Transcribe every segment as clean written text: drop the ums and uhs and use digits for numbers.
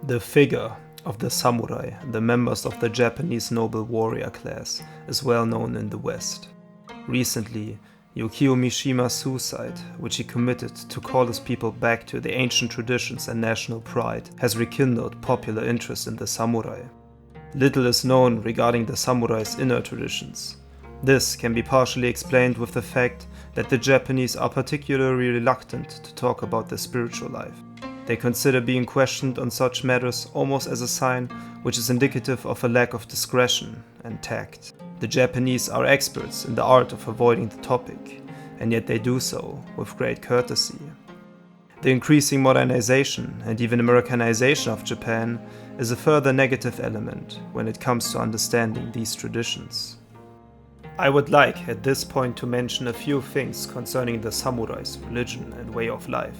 The figure of the samurai, the members of the Japanese noble warrior class, is well known in the West. Recently, Yukio Mishima's suicide, which he committed to call his people back to the ancient traditions and national pride, has rekindled popular interest in the samurai. Little is known regarding the samurai's inner traditions. This can be partially explained with the fact that the Japanese are particularly reluctant to talk about their spiritual life. They consider being questioned on such matters almost as a sign which is indicative of a lack of discretion and tact. The Japanese are experts in the art of avoiding the topic, and yet they do so with great courtesy. The increasing modernization and even Americanization of Japan is a further negative element when it comes to understanding these traditions. I would like at this point to mention a few things concerning the samurai's religion and way of life.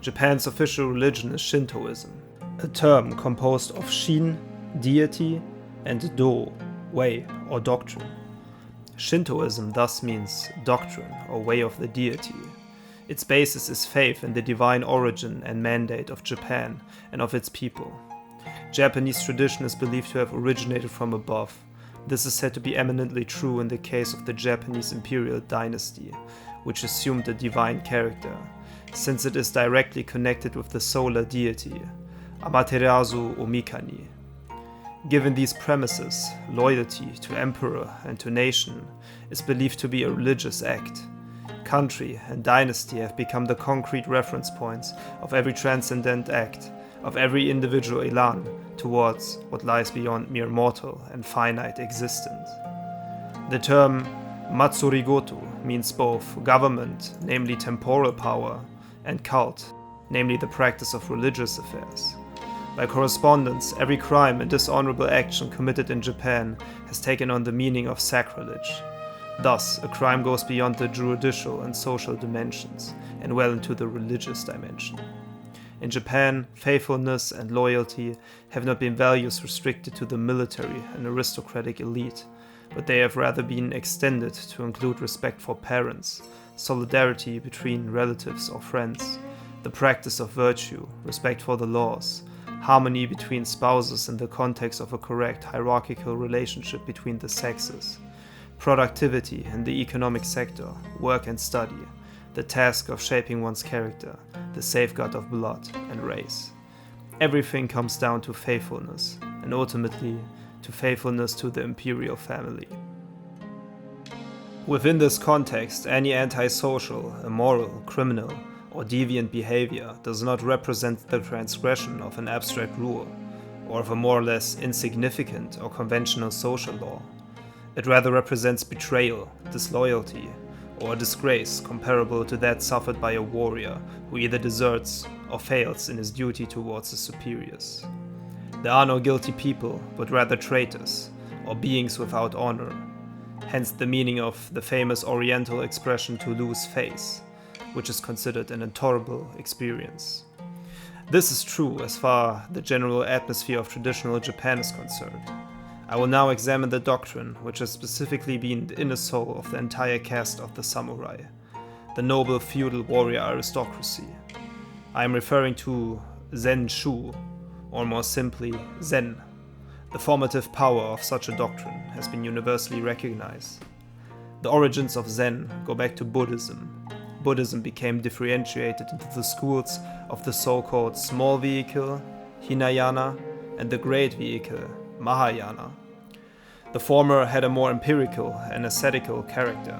Japan's official religion is Shintoism, a term composed of Shin, deity, and Do, way or doctrine. Shintoism thus means doctrine or way of the deity. Its basis is faith in the divine origin and mandate of Japan and of its people. Japanese tradition is believed to have originated from above. This is said to be eminently true in the case of the Japanese imperial dynasty, which assumed a divine character, since it is directly connected with the solar deity, Amaterasu Omikani. Given these premises, loyalty to emperor and to nation is believed to be a religious act. Country and dynasty have become the concrete reference points of every transcendent act, of every individual elan towards what lies beyond mere mortal and finite existence. The term Matsurigoto means both government, namely temporal power, and cult, namely the practice of religious affairs. By correspondence, every crime and dishonorable action committed in Japan has taken on the meaning of sacrilege. Thus, a crime goes beyond the juridical and social dimensions and well into the religious dimension. In Japan, faithfulness and loyalty have not been values restricted to the military and aristocratic elite, but they have rather been extended to include respect for parents, solidarity between relatives or friends, the practice of virtue, respect for the laws, harmony between spouses in the context of a correct hierarchical relationship between the sexes, productivity in the economic sector, work and study, the task of shaping one's character, the safeguard of blood and race. Everything comes down to faithfulness, and ultimately to faithfulness to the imperial family. Within this context, any antisocial, immoral, criminal, or deviant behavior does not represent the transgression of an abstract rule, or of a more or less insignificant or conventional social law. It rather represents betrayal, disloyalty, or a disgrace comparable to that suffered by a warrior who either deserts or fails in his duty towards his superiors. There are no guilty people, but rather traitors, or beings without honor. Hence the meaning of the famous Oriental expression to lose face, which is considered an intolerable experience. This is true as far the general atmosphere of traditional Japan is concerned. I will now examine the doctrine which has specifically been the inner soul of the entire caste of the samurai, the noble feudal warrior aristocracy. I am referring to Zen-shu, or more simply, Zen. The formative power of such a doctrine has been universally recognized. The origins of Zen go back to Buddhism. Buddhism became differentiated into the schools of the so-called small vehicle, Hinayana, and the great vehicle, Mahayana. The former had a more empirical and ascetical character.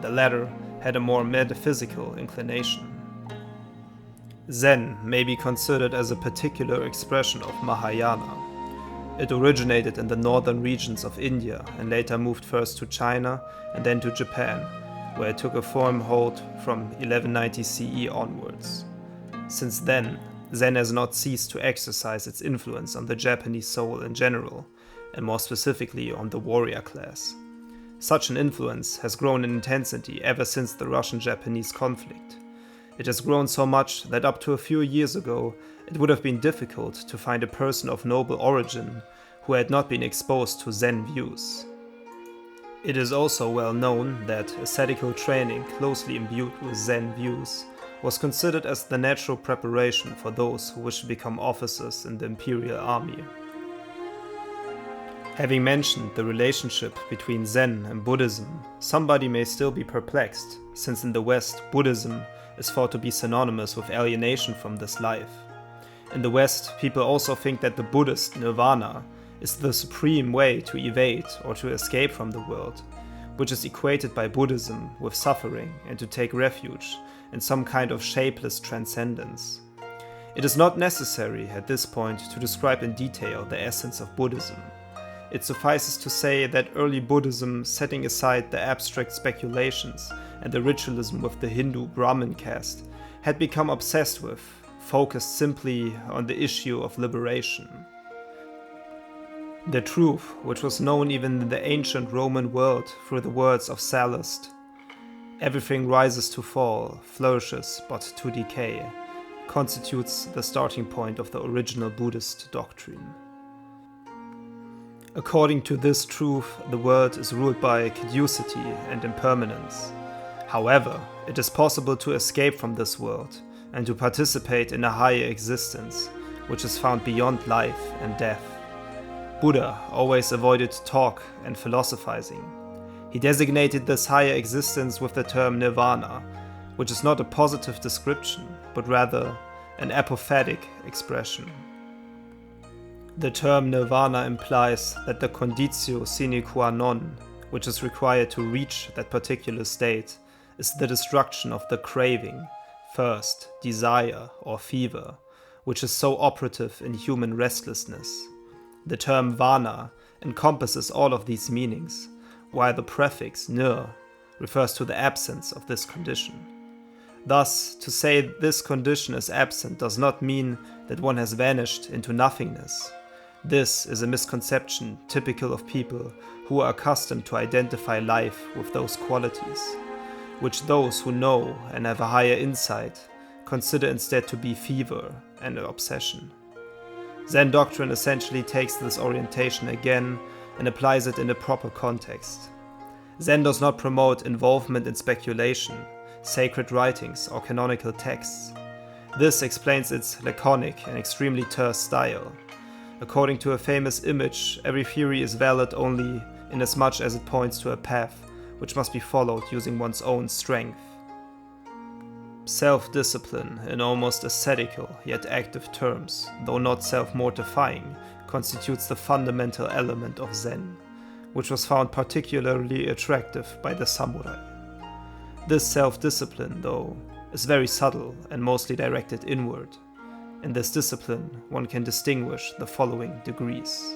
The latter had a more metaphysical inclination. Zen may be considered as a particular expression of Mahayana. It originated in the northern regions of India and later moved first to China and then to Japan, where it took a firm hold from 1190 CE onwards. Since then, Zen has not ceased to exercise its influence on the Japanese soul in general, and more specifically on the warrior class. Such an influence has grown in intensity ever since the Russian-Japanese conflict. It has grown so much that up to a few years ago, it would have been difficult to find a person of noble origin who had not been exposed to Zen views. It is also well known that ascetical training closely imbued with Zen views was considered as the natural preparation for those who wish to become officers in the imperial army. Having mentioned the relationship between Zen and Buddhism, somebody may still be perplexed, since in the West, Buddhism is thought to be synonymous with alienation from this life. In the West, people also think that the Buddhist nirvana is the supreme way to evade or to escape from the world, which is equated by Buddhism with suffering and to take refuge in some kind of shapeless transcendence. It is not necessary at this point to describe in detail the essence of Buddhism. It suffices to say that early Buddhism, setting aside the abstract speculations and the ritualism with the Hindu Brahmin caste, had become obsessed with, focused simply on the issue of liberation. The truth, which was known even in the ancient Roman world through the words of Sallust, "Everything rises to fall, flourishes but to decay," constitutes the starting point of the original Buddhist doctrine. According to this truth, the world is ruled by caducity and impermanence. However, it is possible to escape from this world and to participate in a higher existence, which is found beyond life and death. Buddha always avoided talk and philosophizing. He designated this higher existence with the term nirvana, which is not a positive description, but rather an apophatic expression. The term nirvana implies that the conditio sine qua non, which is required to reach that particular state, is the destruction of the craving, thirst, desire, or fever, which is so operative in human restlessness. The term vana encompasses all of these meanings, while the prefix nir refers to the absence of this condition. Thus, to say this condition is absent does not mean that one has vanished into nothingness. This is a misconception typical of people who are accustomed to identify life with those qualities, which those who know and have a higher insight consider instead to be fever and obsession. Zen doctrine essentially takes this orientation again and applies it in a proper context. Zen does not promote involvement in speculation, sacred writings, or canonical texts. This explains its laconic and extremely terse style. According to a famous image, every theory is valid only inasmuch as it points to a path which must be followed using one's own strength. Self-discipline, in almost ascetical yet active terms, though not self-mortifying, constitutes the fundamental element of Zen, which was found particularly attractive by the samurai. This self-discipline, though, is very subtle and mostly directed inward. In this discipline, one can distinguish the following degrees.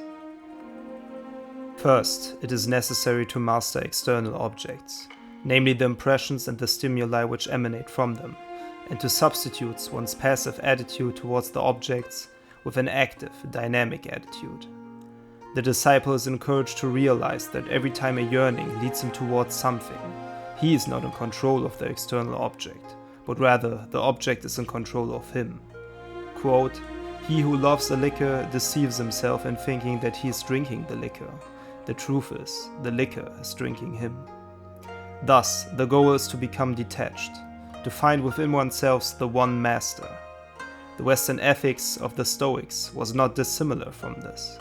First, it is necessary to master external objects, namely the impressions and the stimuli which emanate from them, and to substitute one's passive attitude towards the objects with an active, dynamic attitude. The disciple is encouraged to realize that every time a yearning leads him towards something, he is not in control of the external object, but rather the object is in control of him. Quote, "He who loves a liquor deceives himself in thinking that he is drinking the liquor. The truth is, the liquor is drinking him." Thus, the goal is to become detached, to find within oneself the one master. The Western ethics of the Stoics was not dissimilar from this.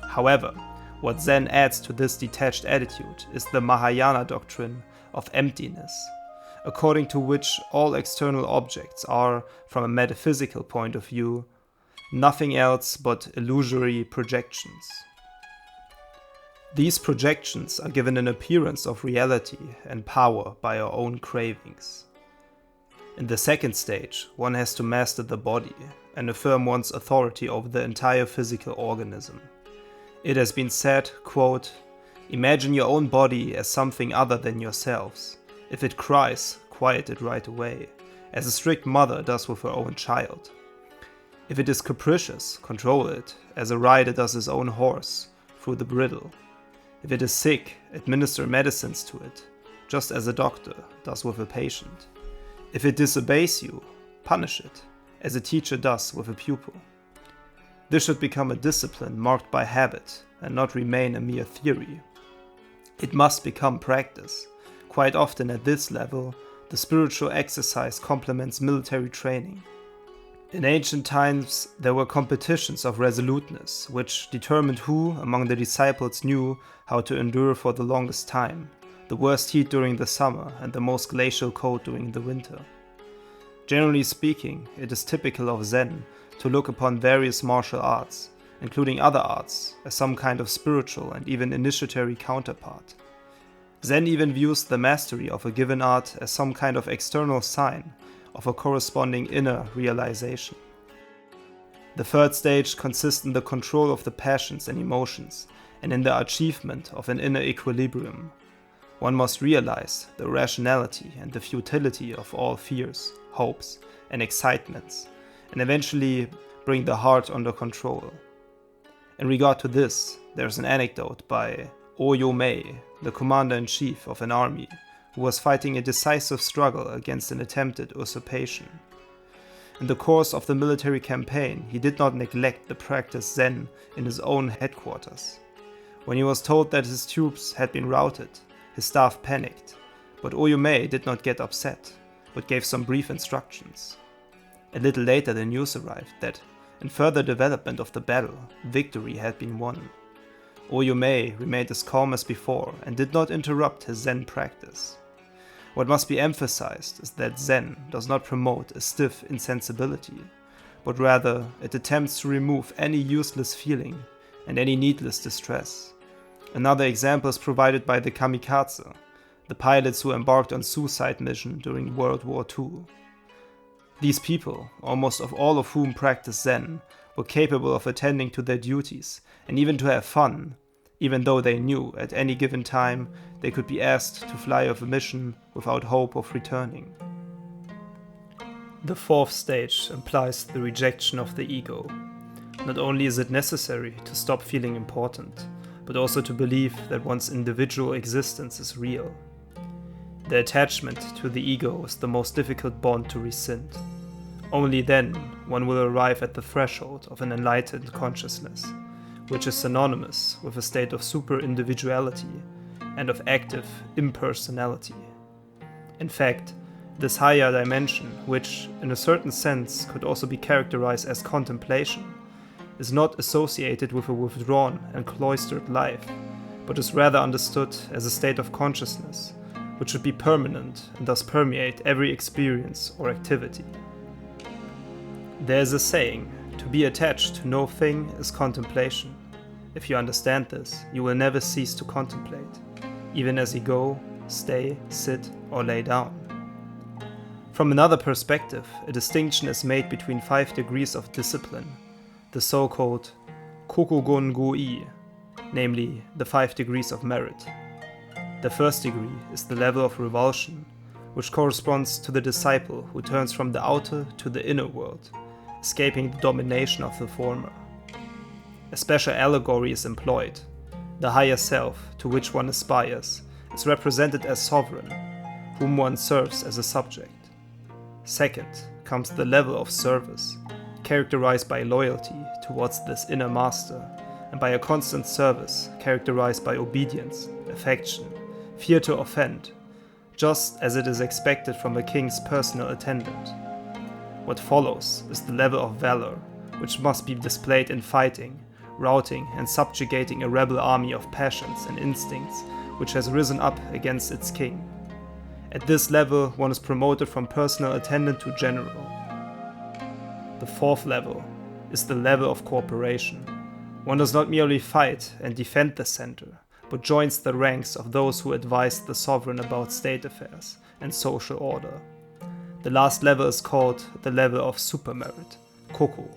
However, what Zen adds to this detached attitude is the Mahayana doctrine of emptiness, according to which all external objects are, from a metaphysical point of view, nothing else but illusory projections. These projections are given an appearance of reality and power by our own cravings. In the second stage, one has to master the body and affirm one's authority over the entire physical organism. It has been said, quote, "Imagine your own body as something other than yourselves. If it cries, quiet it right away, as a strict mother does with her own child. If it is capricious, control it, as a rider does his own horse, through the bridle. If it is sick, administer medicines to it, just as a doctor does with a patient. If it disobeys you, punish it, as a teacher does with a pupil." This should become a discipline marked by habit and not remain a mere theory. It must become practice. Quite often at this level, the spiritual exercise complements military training. In ancient times, there were competitions of resoluteness, which determined who among the disciples knew how to endure for the longest time, the worst heat during the summer and the most glacial cold during the winter. Generally speaking, it is typical of Zen to look upon various martial arts, including other arts, as some kind of spiritual and even initiatory counterpart. Zen even views the mastery of a given art as some kind of external sign of a corresponding inner realization. The third stage consists in the control of the passions and emotions, and in the achievement of an inner equilibrium. One must realize the rationality and the futility of all fears, hopes, and excitements, and eventually bring the heart under control. In regard to this, there is an anecdote by Oyo-mei, the commander-in-chief of an army, who was fighting a decisive struggle against an attempted usurpation. In the course of the military campaign, he did not neglect the practice Zen in his own headquarters. When he was told that his troops had been routed, his staff panicked, but Oyo-mei did not get upset, but gave some brief instructions. A little later the news arrived that, in further development of the battle, victory had been won. Oyo-mei remained as calm as before and did not interrupt his Zen practice. What must be emphasized is that Zen does not promote a stiff insensibility, but rather it attempts to remove any useless feeling and any needless distress. Another example is provided by the kamikaze, the pilots who embarked on suicide mission during World War II. These people, almost all of whom practiced Zen, were capable of attending to their duties and even to have fun, even though they knew at any given time they could be asked to fly off a mission without hope of returning. The fourth stage implies the rejection of the ego. Not only is it necessary to stop feeling important, but also to believe that one's individual existence is real. The attachment to the ego is the most difficult bond to rescind. Only then one will arrive at the threshold of an enlightened consciousness, which is synonymous with a state of super-individuality and of active impersonality. In fact, this higher dimension, which in a certain sense could also be characterized as contemplation, is not associated with a withdrawn and cloistered life, but is rather understood as a state of consciousness, which should be permanent and thus permeate every experience or activity. There is a saying, to be attached to no thing is contemplation. If you understand this, you will never cease to contemplate, even as you go, stay, sit, or lay down. From another perspective, a distinction is made between 5 degrees of discipline, the so-called Kokugon-goi, namely the 5 degrees of merit. The first degree is the level of revulsion, which corresponds to the disciple who turns from the outer to the inner world, escaping the domination of the former. A special allegory is employed. The higher self, to which one aspires, is represented as sovereign, whom one serves as a subject. Second comes the level of service, characterized by loyalty towards this inner master, and by a constant service characterized by obedience, affection, fear to offend, just as it is expected from a king's personal attendant. What follows is the level of valor, which must be displayed in fighting, routing and subjugating a rebel army of passions and instincts which has risen up against its king. At this level, one is promoted from personal attendant to general. The fourth level is the level of cooperation. One does not merely fight and defend the center, but joins the ranks of those who advise the sovereign about state affairs and social order. The last level is called the level of supermerit, Koku,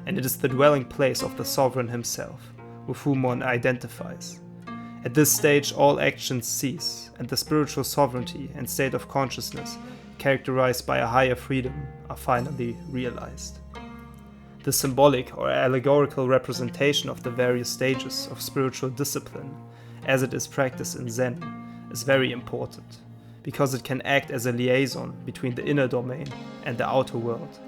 and it is the dwelling place of the sovereign himself, with whom one identifies. At this stage, all actions cease, and the spiritual sovereignty and state of consciousness, characterized by a higher freedom, are finally realized. The symbolic or allegorical representation of the various stages of spiritual discipline, as it is practiced in Zen, is very important, because it can act as a liaison between the inner domain and the outer world.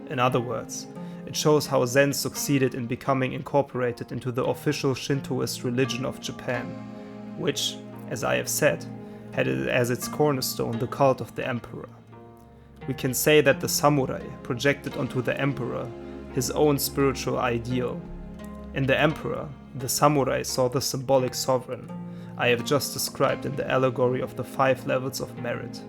In other words, it shows how Zen succeeded in becoming incorporated into the official Shintoist religion of Japan, which, as I have said, had as its cornerstone the cult of the emperor. We can say that the samurai projected onto the emperor his own spiritual ideal. In the emperor, the samurai saw the symbolic sovereign I have just described in the allegory of the 5 levels of merit.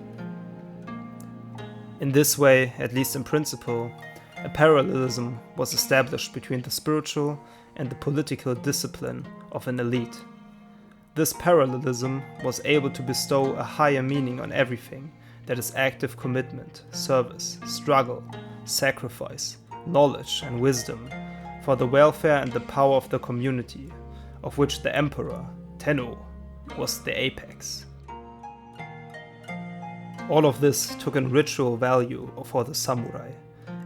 In this way, at least in principle, a parallelism was established between the spiritual and the political discipline of an elite. This parallelism was able to bestow a higher meaning on everything that is active commitment, service, struggle, sacrifice, knowledge, and wisdom for the welfare and the power of the community, of which the emperor, Tenno, was the apex. All of this took in ritual value for the samurai,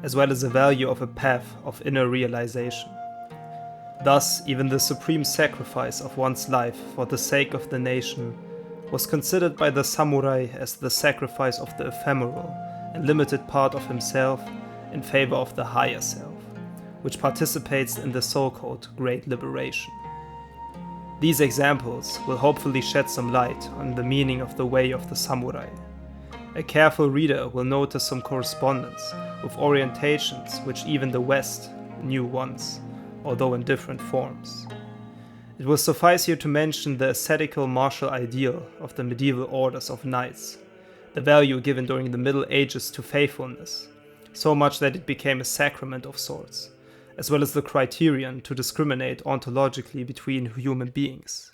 as well as the value of a path of inner realization. Thus, even the supreme sacrifice of one's life for the sake of the nation was considered by the samurai as the sacrifice of the ephemeral and limited part of himself in favor of the higher self, which participates in the so-called Great Liberation. These examples will hopefully shed some light on the meaning of the way of the samurai. A careful reader will notice some correspondence with orientations which even the West knew once, although in different forms. It will suffice here to mention the ascetical martial ideal of the medieval orders of knights, the value given during the Middle Ages to faithfulness, so much that it became a sacrament of sorts, as well as the criterion to discriminate ontologically between human beings.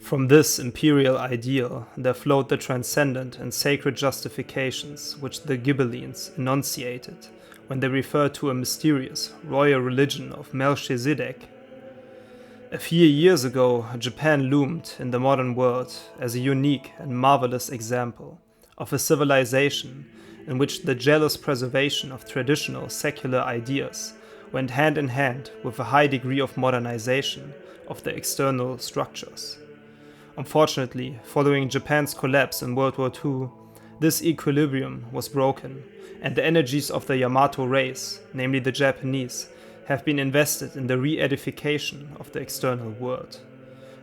From this imperial ideal, there flowed the transcendent and sacred justifications which the Ghibellines enunciated when they referred to a mysterious royal religion of Melchizedek. A few years ago, Japan loomed in the modern world as a unique and marvelous example of a civilization in which the jealous preservation of traditional secular ideas went hand in hand with a high degree of modernization of the external structures. Unfortunately, following Japan's collapse in World War II, this equilibrium was broken, and the energies of the Yamato race, namely the Japanese, have been invested in the re-edification of the external world.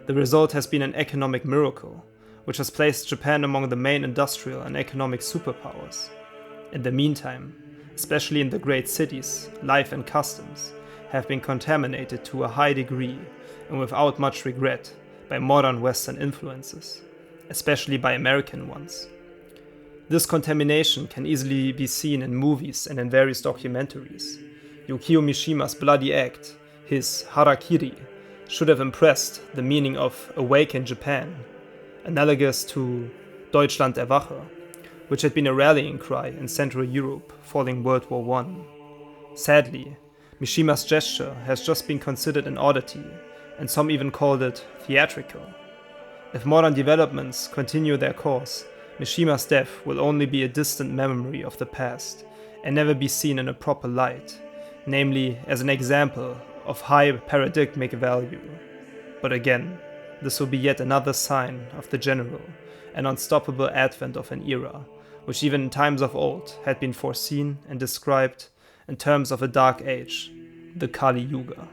The result has been an economic miracle, which has placed Japan among the main industrial and economic superpowers. In the meantime, especially in the great cities, life and customs have been contaminated to a high degree and without much regret by modern Western influences, especially by American ones. This contamination can easily be seen in movies and in various documentaries. Yukio Mishima's bloody act, his harakiri, should have impressed the meaning of Awaken Japan, analogous to Deutschland erwache, which had been a rallying cry in Central Europe following World War I. Sadly, Mishima's gesture has just been considered an oddity, and some even called it theatrical. If modern developments continue their course, Mishima's death will only be a distant memory of the past and never be seen in a proper light, namely as an example of high paradigmic value. But again, this will be yet another sign of the general and unstoppable advent of an era, which even in times of old had been foreseen and described in terms of a dark age, the Kali Yuga.